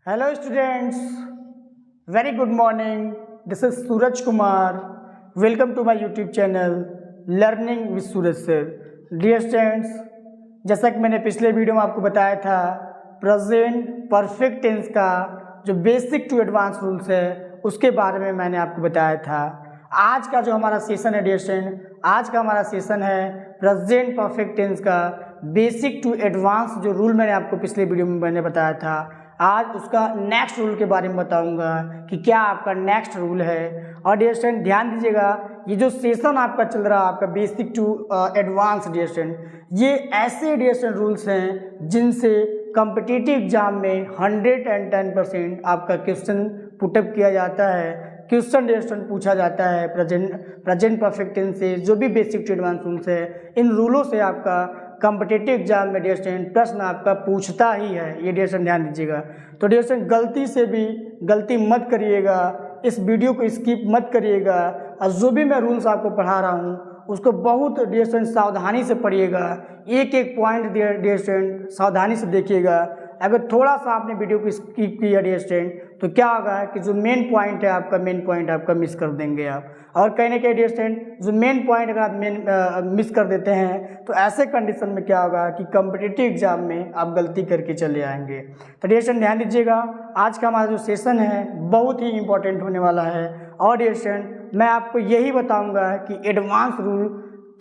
Hello students, very good morning. This is Suraj Kumar. Welcome to my YouTube channel Learning with Suraj Sir. Dear students, जैसा कि मैंने पिछले video में आपको बताया था, प्रेजेंट परफेक्ट टेंस का जो बेसिक टू एडवांस रूल्स है उसके बारे में मैंने आपको बताया था। आज का जो हमारा सेशन है डियर स्टूडेंट, आज का हमारा सेशन है प्रेजेंट परफेक्ट टेंस का बेसिक टू एडवांस जो रूल मैंने आपको पिछले वीडियो में मैंने बताया था। आज उसका नेक्स्ट रूल के बारे में बताऊंगा कि क्या आपका नेक्स्ट रूल है। और डियर स्टूडेंट ध्यान दीजिएगा, ये जो सेशन आपका चल रहा है आपका basic to advance dear student, ये ऐसे डियर स्टूडेंट रूल्स हैं जिनसे कॉम्पिटिटिव एग्जाम में 110% आपका क्वेश्चन पुटअप किया जाता है। क्वेश्चन डियर स्टूडेंट पूछा जाता है प्रेजेंट परफेक्ट टेंस से, जो भी बेसिक टू एडवांस रूल्स है इन रूलों से आपका कॉम्पिटिटिव एग्जाम में डियर स्टूडेंट प्रश्न आपका पूछता ही है। ये डियर स्टूडेंट ध्यान दीजिएगा। तो डियर स्टूडेंट गलती से भी गलती मत करिएगा, इस वीडियो को स्किप मत करिएगा और जो भी मैं रूल्स आपको पढ़ा रहा हूँ उसको बहुत डियर स्टूडेंट सावधानी से पढ़िएगा। एक एक पॉइंट डियर स्टूडेंट सावधानी से देखिएगा। अगर थोड़ा सा आपने वीडियो को स्किप किया डियर स्टूडेंट तो क्या होगा कि जो मेन पॉइंट है आपका मेन पॉइंट आपका मिस कर देंगे आप। और कहीं ना कहीं डियर स्टूडेंट जो मेन पॉइंट अगर आप मिस कर देते हैं तो ऐसे कंडीशन में क्या होगा कि कॉम्पिटिटिव एग्जाम में आप गलती करके चले आएंगे। तो डियर स्टूडेंट ध्यान दीजिएगा, आज का हमारा जो सेशन है बहुत ही इंपॉर्टेंट होने वाला है। और डियर स्टूडेंट मैं आपको यही बताऊंगा कि एडवांस रूल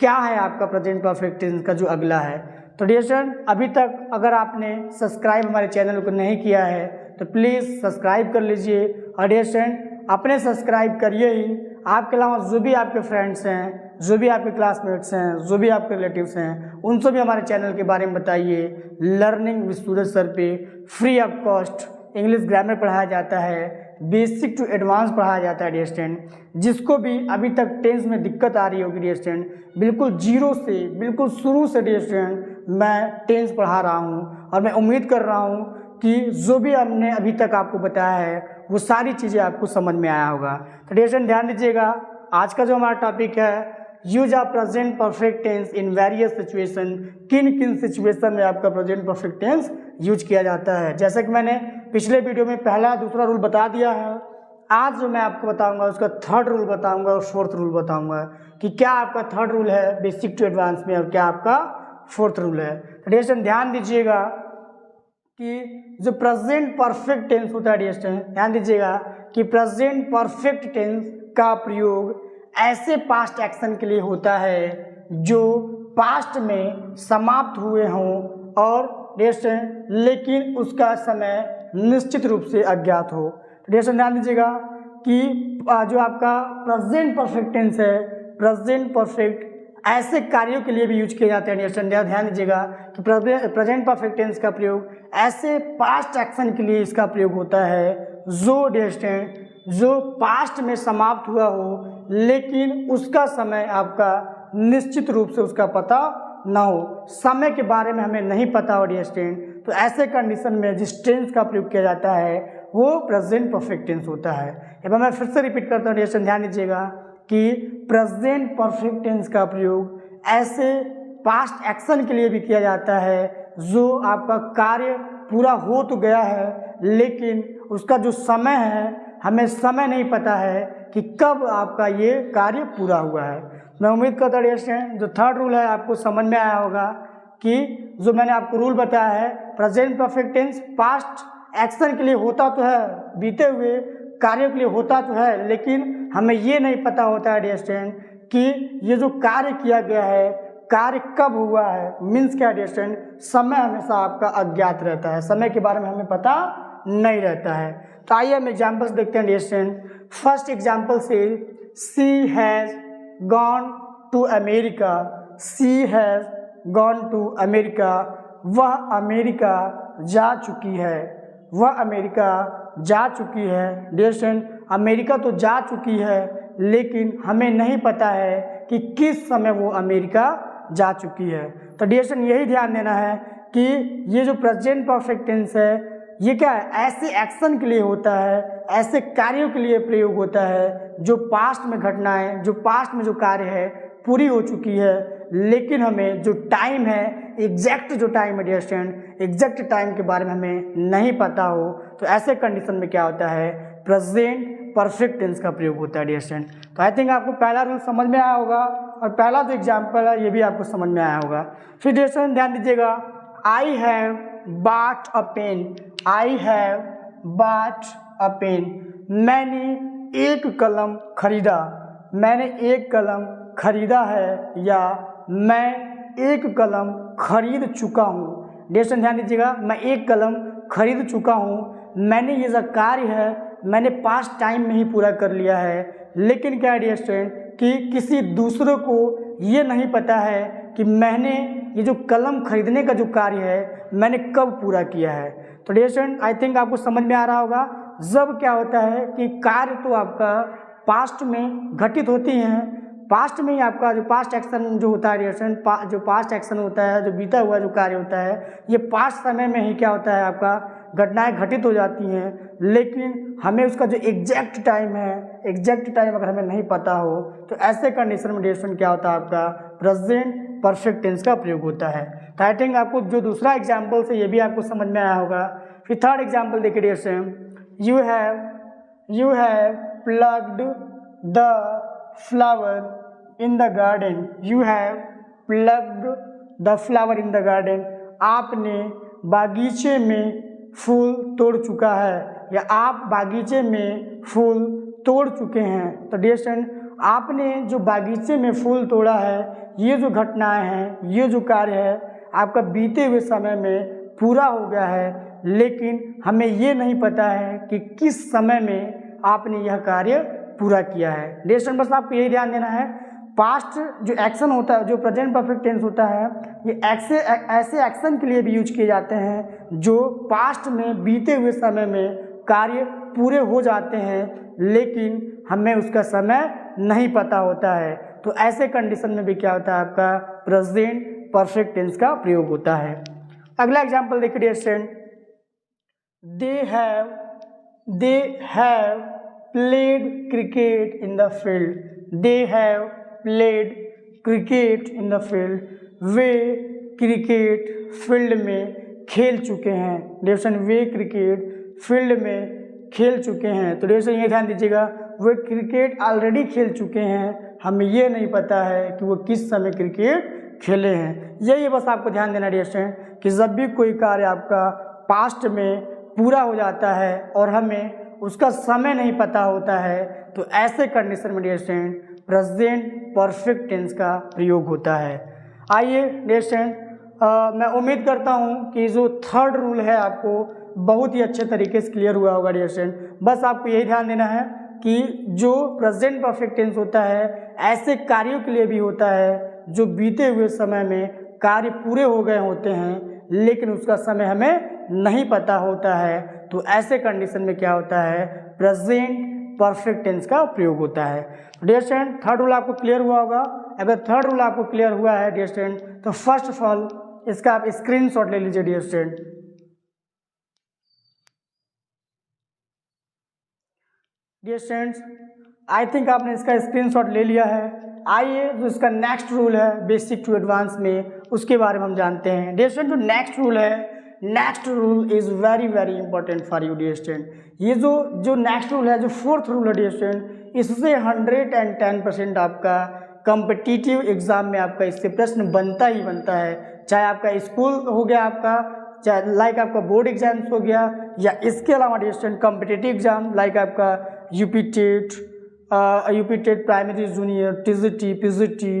क्या है आपका प्रेजेंट परफेक्ट टेंस का जो अगला है। तो डियर स्टूडेंट अभी तक अगर आपने सब्सक्राइब हमारे चैनल को नहीं किया है तो प्लीज़ सब्सक्राइब कर लीजिए। और डियर स्टूडेंट अपने सब्सक्राइब करिए ही, आपके अलावा जो भी आपके फ्रेंड्स हैं, जो भी आपके क्लासमेट्स हैं, जो भी आपके रिलेटिव्स हैं, उनसे भी हमारे चैनल के बारे में बताइए। लर्निंग विद सूरज सर पे free of cost English grammar पढ़ाया जाता है, बेसिक टू एडवांस पढ़ाया जाता है डियर स्टूडेंट। जिसको भी अभी तक टेंस में दिक्कत आ रही होगी डियर स्टूडेंट, बिल्कुल जीरो से बिल्कुल शुरू से डियर स्टूडेंट मैं टेंस पढ़ा रहा हूँ और मैं उम्मीद कर रहा हूँ कि जो भी हमने अभी तक आपको बताया है वो सारी चीज़ें आपको समझ में आया होगा। तो डियर स्टूडेंट ध्यान दीजिएगा, आज का जो हमारा टॉपिक है use of present perfect tense in various situation. किन किन सिचुएशन में आपका प्रेजेंट परफेक्ट टेंस यूज किया जाता है। जैसे कि मैंने पिछले वीडियो में पहला दूसरा रूल बता दिया है, आज जो मैं आपको बताऊंगा उसका थर्ड रूल बताऊंगा और फोर्थ रूल बताऊंगा कि क्या आपका थर्ड रूल है बेसिक टू एडवांस में और क्या आपका फोर्थ रूल है। तो डियर स्टूडेंट ध्यान दीजिएगा कि जो प्रेजेंट परफेक्ट टेंस होता है डियर स्टूडेंट ध्यान दीजिएगा कि प्रेजेंट परफेक्ट टेंस का प्रयोग ऐसे पास्ट एक्शन के लिए होता है जो पास्ट में समाप्त हुए हों और डियर स्टूडेंट लेकिन उसका समय निश्चित रूप से अज्ञात हो। डियर स्टूडेंट ध्यान दीजिएगा कि जो आपका प्रेजेंट परफेक्ट टेंस है, प्रेजेंट परफेक्ट ऐसे कार्यों के लिए भी यूज किए जाते हैं। डियर स्टूडेंट ध्यान दीजिएगा कि प्रेजेंट परफेक्ट टेंस का प्रयोग ऐसे पास्ट एक्शन के लिए इसका प्रयोग होता है जो डियर स्टूडेंट जो पास्ट में समाप्त हुआ हो लेकिन उसका समय आपका निश्चित रूप से उसका पता ना हो, समय के बारे में हमें नहीं पता हो डियर स्टूडेंट, तो ऐसे कंडीशन में जिस टेंस का प्रयोग किया जाता है वो प्रेजेंट परफेक्ट टेंस होता है। एक बार मैं फिर से रिपीट करता हूँ डियर स्टूडेंट ध्यान दीजिएगा कि प्रेजेंट परफेक्ट टेंस का प्रयोग ऐसे पास्ट एक्शन के लिए भी किया जाता है जो आपका कार्य पूरा हो तो गया है लेकिन उसका जो समय है हमें समय नहीं पता है कि कब आपका ये कार्य पूरा हुआ है। मैं उम्मीद करता हूँ जो थर्ड रूल है आपको समझ में आया होगा कि जो मैंने आपको रूल बताया है present perfect tense past action के लिए होता तो है, बीते हुए कार्यों के लिए होता तो है, लेकिन हमें ये नहीं पता होता है डियर स्टूडेंट कि ये जो कार्य किया गया है कार्य कब हुआ है। मीन्स क्या डियर स्टूडेंट, समय हमेशा आपका अज्ञात रहता है, समय के बारे में हमें पता नहीं रहता है। तो आइए हम एग्जाम्पल्स देखते हैं डियर स्टूडेंट। फर्स्ट एग्जाम्पल से she has gone to America. She has gone to America, वह अमेरिका जा चुकी है, वह अमेरिका जा चुकी है। डियर स्टूडेंट अमेरिका तो जा चुकी है लेकिन हमें नहीं पता है कि किस समय वो अमेरिका जा चुकी है। तो डियर स्टूडेंट यही ध्यान देना है कि ये जो प्रेजेंट परफेक्ट टेंस है ये क्या है, ऐसे एक्शन के लिए होता है, ऐसे कार्यों के लिए प्रयोग होता है जो पास्ट में घटनाएं, जो पास्ट में जो कार्य है पूरी हो चुकी है, लेकिन हमें जो टाइम है, एग्जैक्ट जो टाइम है डियर स्टूडेंट, एग्जैक्ट टाइम के बारे में हमें नहीं पता हो, तो ऐसे कंडीशन में क्या होता है, प्रेजेंट परफेक्ट टेंस का प्रयोग होता है डियर स्टूडेंट। तो आई थिंक आपको पहला रूल समझ में आया होगा और पहला जो एग्जाम्पल है ये भी आपको समझ में आया होगा। फिर डियर स्टूडेंट ध्यान दीजिएगा, I have bought a pen, I have bought a pen, मैंने एक कलम खरीदा, मैंने एक कलम खरीदा है, या मैं एक कलम खरीद चुका हूँ। डियर स्टूडेंट ध्यान दीजिएगा, मैं एक कलम खरीद चुका हूँ, मैंने ये जो कार्य है मैंने पास्ट टाइम में ही पूरा कर लिया है, लेकिन क्या है डियर स्टूडेंट कि किसी दूसरे को ये नहीं पता है कि मैंने ये जो कलम खरीदने का जो कार्य है मैंने कब पूरा किया है। तो डियर स्टूडेंट आई थिंक आपको समझ में आ रहा होगा, जब क्या होता है कि कार्य तो आपका पास्ट में घटित होती हैं, पास्ट में ही आपका जो पास्ट एक्शन जो होता है डियर स्टूडेंट, जो पास्ट एक्शन होता है, जो बीता हुआ जो कार्य होता है, ये पास्ट समय में ही क्या होता है आपका घटनाएं घटित हो जाती हैं, लेकिन हमें उसका जो एग्जैक्ट टाइम है, एग्जैक्ट टाइम अगर हमें नहीं पता हो, तो ऐसे कंडीशन में डियर स्टूडेंट क्या होता है आपका प्रेजेंट परफेक्ट टेंस का प्रयोग होता है। तो आई थिंक आपको जो दूसरा एग्जाम्पल से ये भी आपको समझ में आया होगा। फिर थर्ड एग्जाम्पल देखिए dear student, you have plugged the flower in the garden, you have plugged the flower in the garden, आपने बागीचे में फूल तोड़ चुका है, या आप बागीचे में फूल तोड़ चुके हैं। तो डियर स्टूडेंट आपने जो बागीचे में फूल तोड़ा है, ये जो घटनाएं हैं, ये जो कार्य है आपका बीते हुए समय में पूरा हो गया है, लेकिन हमें ये नहीं पता है कि किस समय में आपने यह कार्य पूरा किया है। डियर स्टूडेंट बस आपको यही ध्यान देना है, पास्ट जो एक्शन होता है, जो प्रेजेंट परफेक्ट टेंस होता है, ये ऐसे एक्शन के लिए भी यूज किए जाते हैं जो पास्ट में बीते हुए समय में कार्य पूरे हो जाते हैं, लेकिन हमें उसका समय नहीं पता होता है। तो ऐसे कंडीशन में भी क्या होता है आपका प्रेजेंट परफेक्ट टेंस का प्रयोग होता है। अगला एग्जाम्पल देखिए dear student, they have played cricket in the field, they have played cricket in the field, वे क्रिकेट फील्ड में खेल चुके हैं। डियर स्टूडेंट वे क्रिकेट फील्ड में खेल चुके हैं। तो डियर स्टूडेंट ये ध्यान दीजिएगा, वे क्रिकेट ऑलरेडी खेल चुके हैं, हमें ये नहीं पता है कि वो किस समय क्रिकेट खेले हैं। यही बस आपको ध्यान देना डियर स्टूडेंट कि जब भी कोई कार्य आपका पास्ट में पूरा हो जाता है और हमें उसका समय नहीं पता होता है, तो ऐसे कंडीशन में dear student present perfect tense का प्रयोग होता है। आइए डियर स्टूडेंट मैं उम्मीद करता हूँ कि जो थर्ड रूल है आपको बहुत ही अच्छे तरीके से क्लियर हुआ होगा डियर स्टूडेंट। बस आपको यही ध्यान देना है कि जो प्रेजेंट परफेक्ट टेंस होता है ऐसे कार्यों के लिए भी होता है जो बीते हुए समय में कार्य पूरे हो गए होते हैं, लेकिन उसका समय हमें नहीं पता होता है। तो ऐसे कंडीशन में क्या होता है प्रेजेंट परफेक्ट टेंस का प्रयोग होता है। डियर स्टूडेंट थर्ड रूल आपको क्लियर हुआ होगा। अगर थर्ड रूल आपको क्लियर हुआ है डियर स्टूडेंट, तो फर्स्ट ऑफ ऑल इसका आप स्क्रीनशॉट ले लीजिए dear student. Dear students I think आपने इसका स्क्रीनशॉट ले लिया है। आइए जो इसका नेक्स्ट रूल है बेसिक टू एडवांस में, उसके बारे में हम जानते हैं। डियर स्टूडेंट जो नेक्स्ट रूल है, next rule is very very important for you dear student. ये जो नेक्स्ट रूल है, जो फोर्थ रूल है डियर स्टूडेंट, इससे 110% आपका कॉम्पिटिटिव एग्जाम में आपका इससे प्रश्न बनता ही बनता है। चाहे आपका स्कूल हो गया, आपका चाहे लाइक आपका बोर्ड एग्जाम्स हो गया, या इसके अलावा dear student competitive exam like आपका UP TET primary junior TGT PGT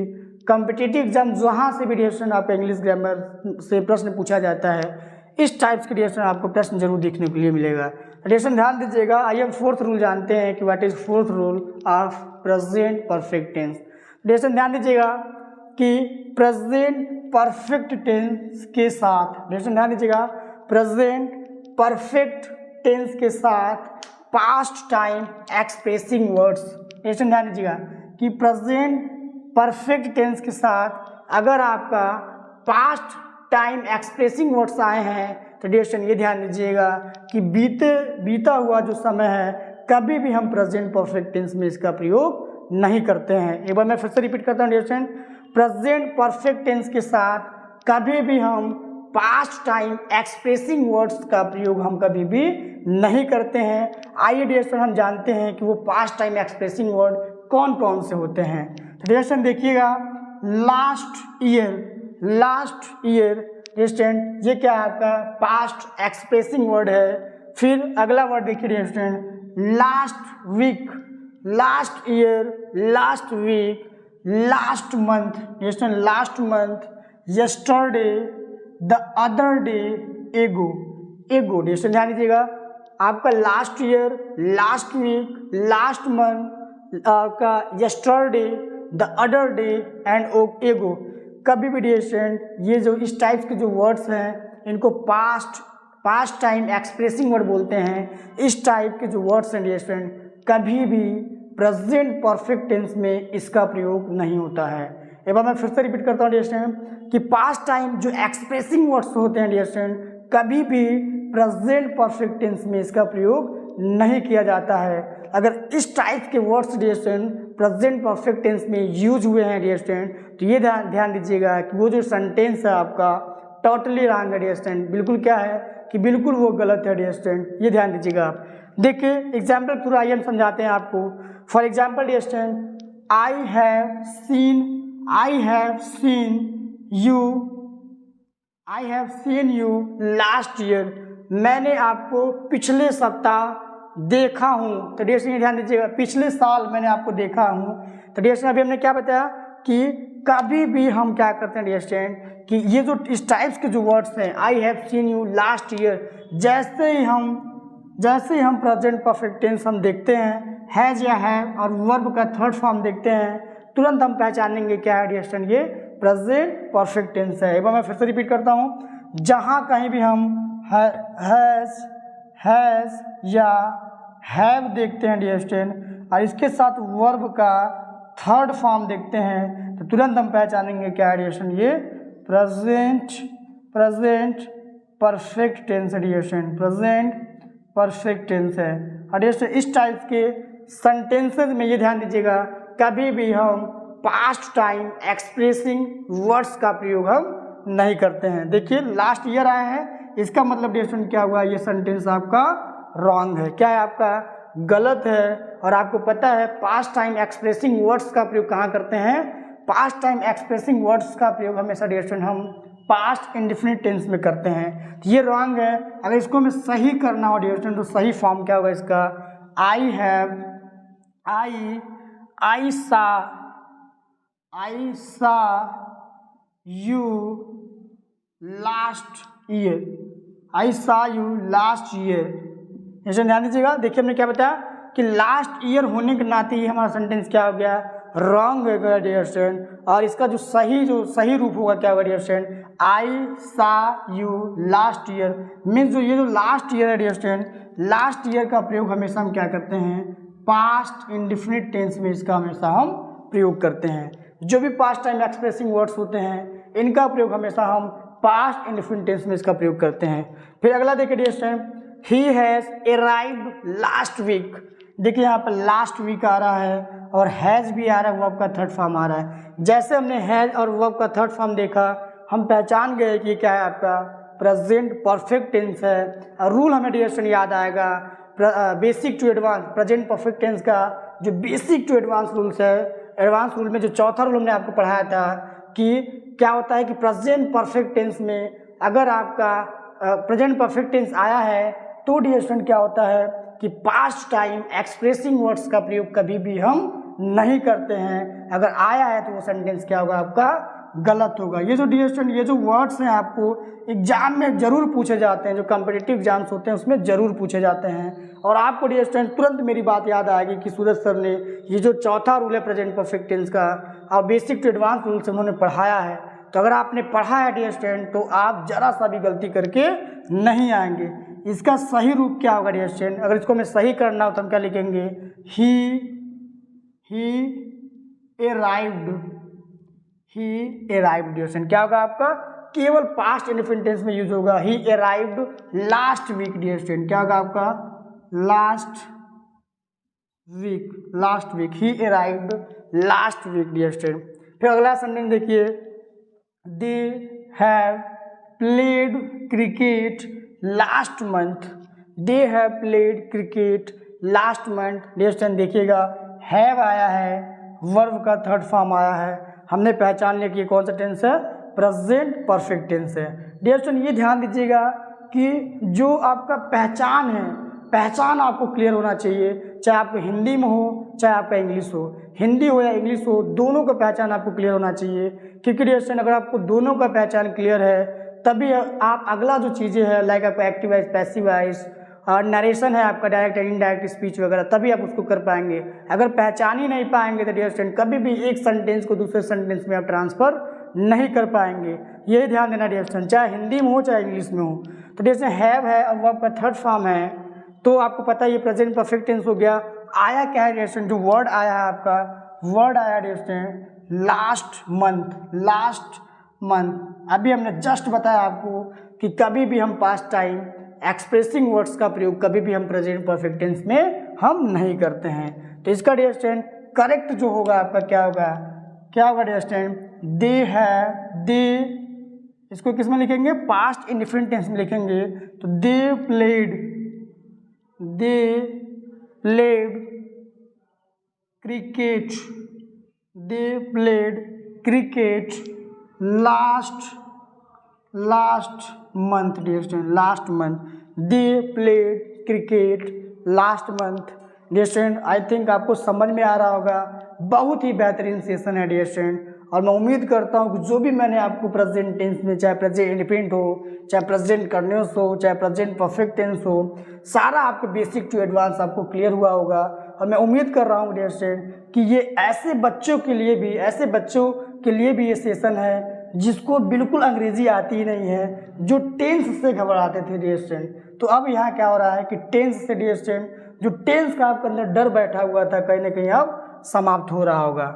competitive exam, जहाँ से भी डियर स्टूडेंट आपका इंग्लिश ग्रामर से प्रश्न पूछा जाता है, इस टाइप्स के डियर स्टूडेंट आपको प्रश्न जरूर देखने के लिए मिलेगा। डियर स्टूडेंट ध्यान दीजिएगा। आइए हम फोर्थ रूल जानते हैं कि what is fourth rule of present perfect tense. Dear student ध्यान दीजिएगा कि प्रेजेंट परफेक्ट टेंस के साथ, डियर स्टूडेंट ध्यान दीजिएगा, प्रेजेंट परफेक्ट टेंस के साथ past time expressing words. Dear student ध्यान दीजिएगा कि प्रेजेंट परफेक्ट टेंस के साथ अगर आपका पास्ट टाइम एक्सप्रेसिंग वर्ड्स आए हैं, तो डियर स्टूडेंट ये ध्यान दीजिएगा कि बीता हुआ जो समय है कभी भी हम प्रेजेंट परफेक्ट टेंस में इसका प्रयोग नहीं करते हैं। एक बार मैं फिर से रिपीट करता हूँ dear student, present perfect tense के साथ कभी भी हम पास्ट टाइम एक्सप्रेसिंग वर्ड्स का प्रयोग हम कभी भी नहीं करते हैं। आइए डियर स्टूडेंट हम जानते हैं कि वो पास्ट टाइम एक्सप्रेसिंग वर्ड कौन कौन से होते हैं। तो डियर स्टूडेंट देखिएगा, लास्ट ईयर डियर स्टूडेंट ये क्या है आपका पास्ट एक्सप्रेसिंग वर्ड है। फिर अगला वर्ड देखिए dear student, last week, last year, last week, last month dear student, last month, yesterday, the other day, ago dear student ध्यान दीजिएगा, आपका last year, last week, last month, आपका yesterday, the other day and ago. कभी भी dear student ये जो इस types के जो वर्ड्स हैं इनको पास्ट टाइम एक्सप्रेसिंग वर्ड बोलते हैं। इस टाइप के जो वर्ड्स हैं डियर स्टूडेंट कभी भी प्रेजेंट परफेक्ट टेंस में इसका प्रयोग नहीं होता है। एक बार मैं फिर से रिपीट करता हूँ डियर स्टूडेंट कि पास्ट टाइम जो एक्सप्रेसिंग वर्ड्स होते हैं डियर स्टूडेंट कभी भी प्रेजेंट परफेक्ट टेंस में इसका प्रयोग नहीं किया जाता है। अगर इस टाइप के words dear student present perfect tense में यूज हुए हैं डियर स्टूडेंट तो ये ध्यान दीजिएगा कि वो जो सेंटेंस है आपका टोटली रॉन्ग है डियर स्टूडेंट, बिल्कुल क्या है कि बिल्कुल वो गलत है डियर स्टूडेंट, ये ध्यान दीजिएगा आप। देखिए एग्जाम्पल पूरा आइए हम समझाते हैं आपको। For example dear student, I have seen you last year, मैंने आपको पिछले सप्ताह देखा हूँ। तो डियर स्टूडेंट ध्यान दीजिएगा, पिछले साल मैंने आपको देखा हूँ। तो डियर स्टूडेंट अभी हमने क्या बताया कि कभी भी हम क्या करते हैं डियर स्टूडेंट कि ये जो इस टाइप्स के जो वर्ड्स हैं, आई have seen you last year, जैसे ही हम प्रेजेंट परफेक्ट टेंस हम देखते हैं, हैज या हैव और वर्ब का थर्ड फॉर्म देखते हैं, तुरंत हम पहचानेंगे क्या है डियर स्टूडेंट ये प्रेजेंट परफेक्ट टेंस है। एक बार मैं फिर से रिपीट करता हूँ, जहाँ कहीं भी हम हैज या हैव देखते हैं डियर स्टूडेंट और इसके साथ वर्ब का थर्ड फॉर्म देखते हैं तो तुरंत हम पहचानेंगे क्या है डियर स्टूडेंट ये प्रेजेंट परफेक्ट टेंस है dear student, present perfect tense है। और डियर स्टूडेंट इस टाइप के सेंटेंसेस में ये ध्यान दीजिएगा कभी भी हम पास्ट टाइम एक्सप्रेसिंग वर्ड्स का प्रयोग हम नहीं करते हैं। देखिए लास्ट ईयर आया है, इसका मतलब डियर स्टूडेंट क्या हुआ, ये सेंटेंस आपका रॉन्ग है, क्या है आपका गलत है। और आपको पता है पास्ट टाइम एक्सप्रेसिंग वर्ड्स का प्रयोग कहाँ करते हैं, पास्ट टाइम एक्सप्रेसिंग वर्ड्स का प्रयोग हमेशा डियर स्टूडेंट हम पास्ट इंडेफिनिट टेंस में करते हैं। तो ये रॉन्ग है। अगर इसको हमें सही करना हो डियर स्टूडेंट तो सही फॉर्म क्या होगा इसका, आई हैव, आई सा यू लास्ट ईयर, आई सा यू लास्ट ईयर। ऐसे ध्यान दीजिएगा, देखिए हमने क्या बताया कि लास्ट ईयर होने के नाते ही हमारा सेंटेंस क्या हो गया, रॉन्ग हो गया डियर स्टूडेंट। और इसका जो सही रूप होगा क्या होगा डियर स्टूडेंट, आई सा यू लास्ट ईयर। मीन्स जो ये जो लास्ट ईयर है डियर स्टूडेंट, लास्ट ईयर का प्रयोग हमेशा हम क्या करते हैं, पास्ट इंडेफिनिट टेंस में इसका हमेशा हम प्रयोग करते हैं। जो भी पास्ट टाइम एक्सप्रेसिंग वर्ड्स होते हैं इनका प्रयोग हमेशा हम पास्ट इंडेफिनिट टेंस में इसका प्रयोग करते हैं। फिर अगला देखिए dear student, he has arrived last week. देखिए यहाँ पर लास्ट वीक आ रहा है और हैज़ भी आ रहा है, वर्ब का थर्ड फॉर्म आ रहा है। जैसे हमने हैज़ और वर्ब का थर्ड फॉर्म देखा हम पहचान गए कि क्या है आपका प्रेजेंट परफेक्ट टेंस है। रूल हमें डियर स्टूडेंट याद आएगा, basic to advance present perfect tense का जो बेसिक टू एडवांस रूल्स है, एडवांस रूल में जो चौथा रूल हमने आपको पढ़ाया था कि क्या होता है कि प्रेजेंट परफेक्ट टेंस में अगर आपका प्रेजेंट परफेक्ट टेंस आया है तो डियर स्टूडेंट क्या होता है कि पास्ट टाइम एक्सप्रेसिंग वर्ड्स का प्रयोग कभी भी हम नहीं करते हैं। अगर आया है तो वो सेंटेंस क्या होगा आपका गलत होगा। ये जो डियर स्टूडेंट ये जो वर्ड्स हैं आपको एग्जाम में जरूर पूछे जाते हैं, जो कॉम्पिटिटिव एग्जाम्स होते हैं उसमें जरूर पूछे जाते हैं। और आपको डियर स्टूडेंट तुरंत मेरी बात याद आएगी कि सूरज सर ने ये जो चौथा रूल है प्रेजेंट परफेक्ट टेंस का और बेसिक टू एडवांस रूल से उन्होंने पढ़ाया है। तो अगर आपने पढ़ा है डियर स्टूडेंट तो आप जरा सा भी गलती करके नहीं आएंगे। इसका सही रूप क्या होगा डियर स्टूडेंट, अगर इसको हमें सही करना हो तो हम क्या लिखेंगे, ही अराइव्ड डियर स्टूडेंट क्या होगा आपका केवल पास्ट इंडेफिनिट टेंस में यूज होगा। He arrived last week dear student क्या होगा आपका last week, last week, he arrived last week dear student. फिर अगला सेंटेंस देखिए, they have played cricket last month, they have played cricket last month dear student. देखिएगा have आया है, verb का थर्ड फॉर्म आया है, हमने पहचान लिया कि कौन सा टेंस है, प्रेजेंट परफेक्ट टेंस है डियर स्टूडेंट। ये ध्यान दीजिएगा कि जो आपका पहचान है, पहचान आपको क्लियर होना चाहिए, चाहे आपको हिंदी में हो चाहे आपका इंग्लिश हो, हिंदी हो या इंग्लिश हो, दोनों का पहचान आपको क्लियर होना चाहिए। क्योंकि डियर स्टूडेंट अगर आपको दोनों का पहचान क्लियर है तभी आप अगला जो चीज़ें हैं लाइक आपका active voice, passive wise, narration है आपका, डायरेक्ट एंड इनडायरेक्ट स्पीच वगैरह, तभी आप उसको कर पाएंगे। अगर पहचान ही नहीं पाएंगे तो डियर स्टूडेंट कभी भी एक सेंटेंस को दूसरे सेंटेंस में आप ट्रांसफर नहीं कर पाएंगे। ये ध्यान देना डियर स्टूडेंट, चाहे हिंदी में हो चाहे इंग्लिश में हो। तो डियर स्टूडेंट हैव है और वर्ब का थर्ड फॉर्म है, तो आपको पता है ये प्रेजेंट परफेक्ट टेंस हो गया। आया क्या है डियर स्टूडेंट, जो वर्ड आया है आपका, वर्ड आया dear student last month, last month. अभी हमने जस्ट बताया आपको कि कभी भी हम पास्ट टाइम एक्सप्रेसिंग वर्ड्स का प्रयोग कभी भी हम प्रेजेंट परफेक्ट टेंस में हम नहीं करते हैं। तो इसका डियर स्टूडेंट करेक्ट जो होगा आपका क्या होगा, क्या होगा डियर स्टूडेंट, दे है, दे, इसको किस में लिखेंगे, पास्ट इंडिफरेंट टेंस में लिखेंगे। तो they played cricket, they played cricket last month dear student, last month, they played cricket last month dear student. I think आपको समझ में आ रहा होगा, बहुत ही बेहतरीन सेशन है डियर स्टूडेंट। और मैं उम्मीद करता हूँ कि जो भी मैंने आपको प्रेजेंट टेंस में, चाहे प्रेजेंट इंडिफरेंट हो, चाहे प्रेजेंट कंटिन्यूअस हो, चाहे प्रेजेंट परफेक्ट टेंस हो, सारा आपके बेसिक टू एडवांस आपको क्लियर हुआ होगा। और मैं उम्मीद कर रहा हूँ डियर स्टूडेंट कि ये ऐसे बच्चों के लिए भी ये सेशन है जिसको बिल्कुल अंग्रेजी आती ही नहीं है, जो टेंस से घबराते थे डियर स्टूडेंट। तो अब यहाँ क्या हो रहा है कि टेंस से डियर स्टूडेंट जो टेंस का आपके अंदर डर बैठा हुआ था कहीं ना कहीं अब समाप्त हो रहा होगा।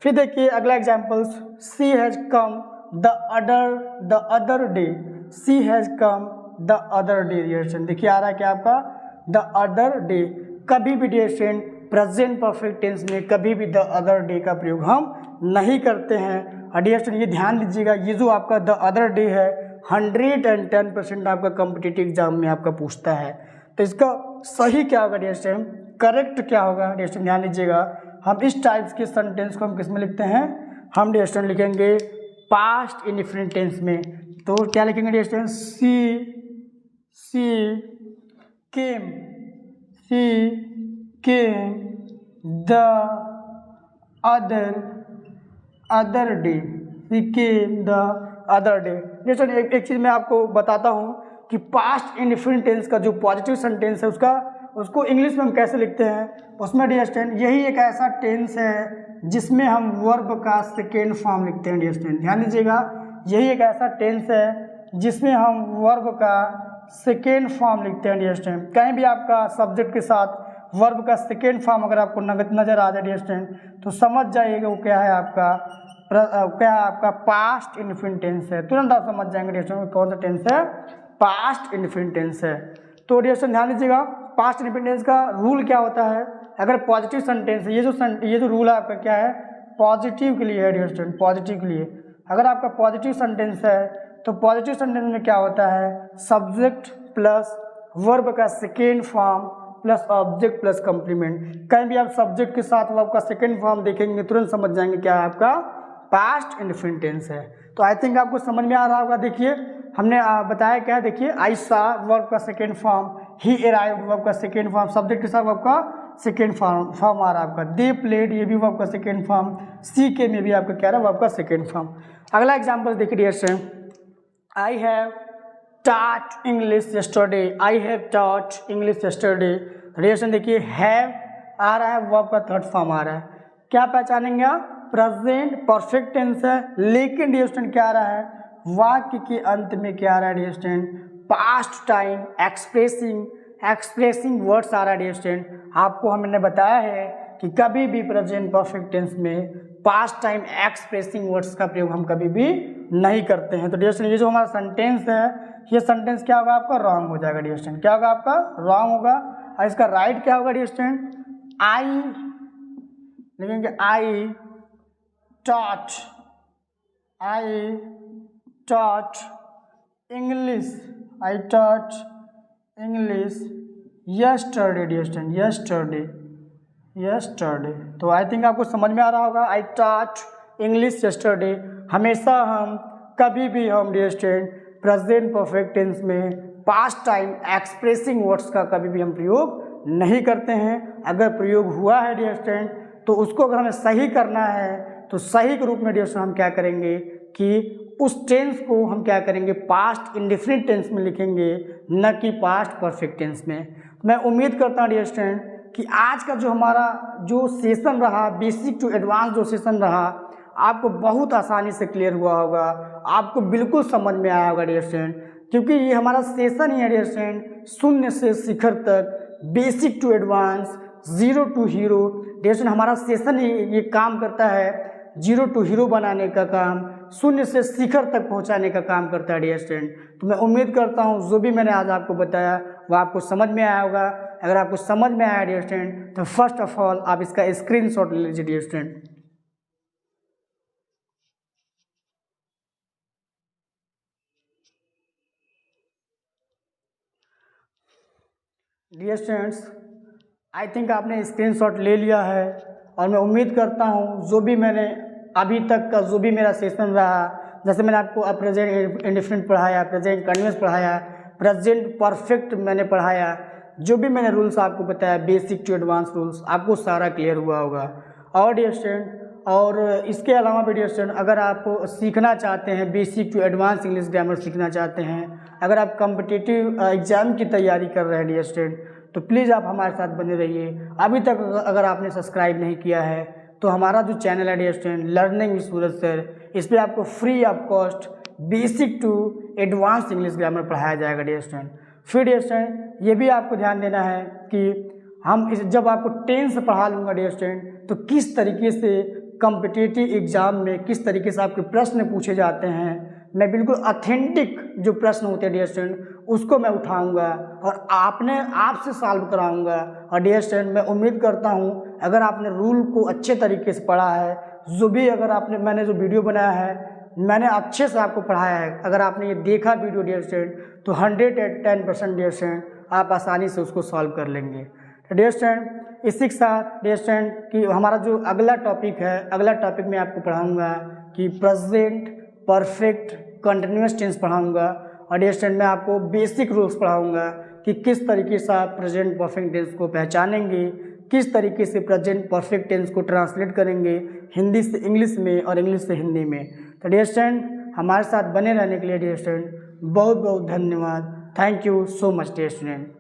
फिर देखिए अगला examples, she has come the other day, she has come the other day dear student. देखिए आ रहा है क्या आपका, द अदर डे। कभी भी dear student present perfect tense में कभी भी द अदर डे का प्रयोग हम नहीं करते हैं। और डियर स्टूडेंट ये ध्यान दीजिएगा, ये जो आपका द अदर डे है 110% आपका कॉम्पिटिटिव एग्जाम में आपका पूछता है। तो इसका सही क्या होगा डियर स्टूडेंट, करेक्ट क्या होगा डियर स्टूडेंट, ध्यान दीजिएगा। हम इस टाइप्स के सेंटेंस को हम किस में लिखते हैं, हम डियर स्टूडेंट लिखेंगे पास्ट इंडिफरेंट टेंस में। तो क्या लिखेंगे dear student, she came the other day, she came the other day. Dear student एक चीज़ मैं आपको बताता हूँ कि पास्ट इंडिफरेंट टेंस का जो पॉजिटिव सेंटेंस है उसको इंग्लिश में हम कैसे लिखते हैं। उसमें डियर स्टूडेंट यही एक ऐसा टेंस है जिसमें हम वर्ब का सेकेंड फॉर्म लिखते हैं डियर स्टूडेंट, ध्यान दीजिएगा। यही एक ऐसा टेंस है जिसमें हम वर्ब का सेकेंड फॉर्म लिखते हैं डियर स्टूडेंट। कहीं भी आपका सब्जेक्ट के साथ वर्ब का सेकेंड फॉर्म अगर आपको नजर आ जाए डियर स्टूडेंट तो समझ जाइएगा वो क्या है आपका पास्ट इंडिफरेंट टेंस है। तुरंत आप समझ जाएंगे डियर स्टूडेंट कौन सा टेंस है, पास्ट इंडिफरेंट टेंस है। तो डियर स्टूडेंट ध्यान दीजिएगा, पास्ट इंडिफरेंट टेंस का रूल क्या होता है, अगर पॉजिटिव सेंटेंस है, ये जो रूल है आपका क्या है, पॉजिटिव के लिए है डियर स्टूडेंट, पॉजिटिव के लिए। अगर आपका पॉजिटिव सेंटेंस है तो पॉजिटिव सेंटेंस में क्या होता है, सब्जेक्ट प्लस वर्ब का second form plus object plus complement. कहीं भी आप सब्जेक्ट के साथ वर्ब का सेकेंड फॉर्म देखेंगे तुरंत समझ जाएंगे क्या है आपका पास्ट इंडिफरेंट टेंस है। तो आई थिंक आपको समझ में आ रहा होगा। देखिए हमने बताया क्या है, देखिए आई सा वर्ब का सेकेंड फॉर्म, ही अराइव्ड वर्ब का सेकेंड फॉर्म, सब्जेक्ट के साथ वर्ब का सेकेंड फॉर्म आ रहा है आपका, दे प्लेड ये भी वर्ब का सेकेंड फॉर्म, सी के में भी आपका क्या रहा है वर्ब का सेकेंड फॉर्म। अगला एग्जाम्पल देखिए dear student, I have taught English yesterday, I have taught English yesterday। Dear student देखिए हैव आ रहा है, वर्ब का थर्ड फॉर्म आ रहा है, क्या पहचानेंगे आप, प्रेजेंट परफेक्ट टेंस है। लेकिन डियर स्टूडेंट क्या आ रहा है, वाक्य के अंत में क्या आ रहा है dear student, past time expressing words आ रहा है डियर स्टूडेंट। आपको हमने बताया है कि कभी भी प्रेजेंट परफेक्ट टेंस में पास्ट टाइम एक्सप्रेसिंग वर्ड्स का प्रयोग हम कभी भी नहीं करते हैं। तो डियर स्टूडेंट ये जो हमारा सेंटेंस है, ये सेंटेंस क्या होगा आपका, रॉन्ग हो जाएगा डियर स्टूडेंट। क्या होगा आपका, रॉन्ग होगा। और इसका राइट क्या होगा डियर स्टूडेंट, आई लिखेंगे I taught English, I taught English yesterday dear student, yesterday. तो आई थिंक आपको समझ में आ रहा होगा, आई टॉट इंग्लिश यस्टरडे। हमेशा हम कभी भी हम dear student present perfect tense में पास्ट टाइम एक्सप्रेसिंग वर्ड्स का कभी भी हम प्रयोग नहीं करते हैं। अगर प्रयोग हुआ है डियर स्टूडेंट तो उसको अगर हमें सही करना है तो सही के रूप में डियर स्टूडेंट हम क्या करेंगे कि उस टेंस को हम क्या करेंगे पास्ट इंडेफिनिट टेंस में लिखेंगे, न कि पास्ट परफेक्ट टेंस में। मैं उम्मीद करता हूँ डियर स्टूडेंट कि आज का जो हमारा जो सेशन रहा, बेसिक टू एडवांस जो सेशन रहा, आपको बहुत आसानी से क्लियर हुआ होगा, आपको बिल्कुल समझ में आया होगा डियर स्टूडेंट, क्योंकि ये हमारा सेशन ही है डियर स्टूडेंट शून्य से शिखर तक, basic to advance, zero to hero. Dear student हमारा सेशन ही ये काम करता है, जीरो टू हीरो बनाने का काम, शून्य से शिखर तक पहुंचाने का काम करता है डियर स्टूडेंट। तो मैं उम्मीद करता हूं जो भी मैंने आज आपको बताया वो आपको समझ में आया होगा। अगर आपको समझ में आया डियर स्टूडेंट तो फर्स्ट ऑफ ऑल आप इसका स्क्रीनशॉट ले लीजिए dear student. Dear students I think आपने स्क्रीनशॉट ले लिया है और मैं उम्मीद करता हूँ जो भी मैंने अभी तक का जो भी मेरा सेशन रहा, जैसे मैंने आपको प्रेजेंट इंडेफिनिट पढ़ाया, प्रेजेंट कंटिन्यूअस पढ़ाया, प्रेजेंट परफेक्ट मैंने पढ़ाया, जो भी मैंने रूल्स आपको बताया बेसिक टू एडवांस रूल्स, आपको सारा क्लियर हुआ होगा। और डियर स्टूडेंट और इसके अलावा भी डियर स्टूडेंट अगर आप सीखना चाहते हैं basic to advance English grammar सीखना चाहते हैं, अगर आप कॉम्पिटिटिव एग्जाम की तैयारी कर रहे हैं डियर स्टूडेंट तो प्लीज़ आप हमारे साथ बने रहिए। अभी तक अगर आपने सब्सक्राइब नहीं किया है तो हमारा जो चैनल है dear student learning with Suraj sir, इस पर आपको free of cost basic to advance English grammar पढ़ाया जाएगा डियर स्टूडेंट। फिर डियर स्टूडेंट ये भी आपको ध्यान देना है कि हम जब आपको टेंस पढ़ा लूँगा डियर स्टूडेंट तो किस तरीके से कॉम्पिटिटिव एग्जाम में किस तरीके से आपके प्रश्न पूछे जाते हैं, मैं बिल्कुल ऑथेंटिक जो प्रश्न होते हैं डियर स्टूडेंट उसको मैं उठाऊंगा और आपसे सॉल्व कराऊंगा। और डियर स्टूडेंट मैं उम्मीद करता हूं अगर आपने रूल को अच्छे तरीके से पढ़ा है, जो भी अगर मैंने जो वीडियो बनाया है मैंने अच्छे से आपको पढ़ाया है, अगर आपने ये देखा वीडियो डियर स्टूडेंट तो 110% डियर स्टूडेंट आप आसानी से उसको सॉल्व कर लेंगे। तो डियर स्टूडेंट इसी के साथ डियर स्टूडेंट कि हमारा जो अगला टॉपिक है, अगला टॉपिक में आपको पढ़ाऊँगा कि प्रेजेंट परफेक्ट कंटिन्यूअस टेंस पढ़ाऊंगा। और डियर स्टूडेंट मैं आपको बेसिक रूल्स पढ़ाऊंगा कि किस तरीके से आप प्रेजेंट परफेक्ट टेंस को पहचानेंगे, किस तरीके से प्रेजेंट परफेक्ट टेंस को ट्रांसलेट करेंगे हिंदी से इंग्लिश में और इंग्लिश से हिंदी में। तो डियर स्टूडेंट हमारे साथ बने रहने के लिए डियर स्टूडेंट बहुत बहुत धन्यवाद। Thank you so much dear student.